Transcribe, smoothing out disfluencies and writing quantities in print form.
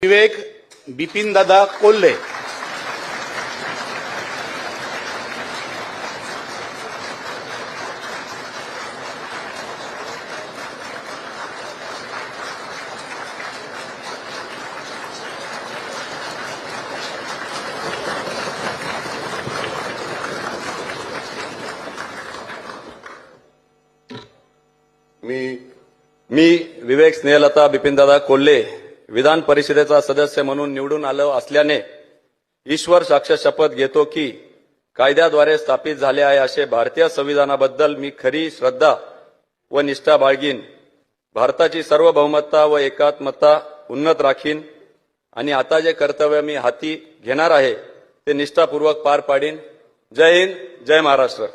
विवेक बिपिनदादा कोल्हे. मी विवेक स्नेहलता बिपिनदादा कोल्हे विधान परिषदेचा सदस्य म्हणून निवडून आलो असल्याने ईश्वर साक्ष शपथ घेतो की कायद्याद्वारे स्थापित झाले आहे असे भारतीय संविधानाबद्दल मी खरी श्रद्धा व निष्ठा बाळगीन. भारताची सार्वभौमता व एकात्मता उन्नत राखीन आणि आता जे कर्तव्य मी हाती घेणार आहे ते निष्ठापूर्वक पार पाडीन. जय हिंद, जय महाराष्ट्र.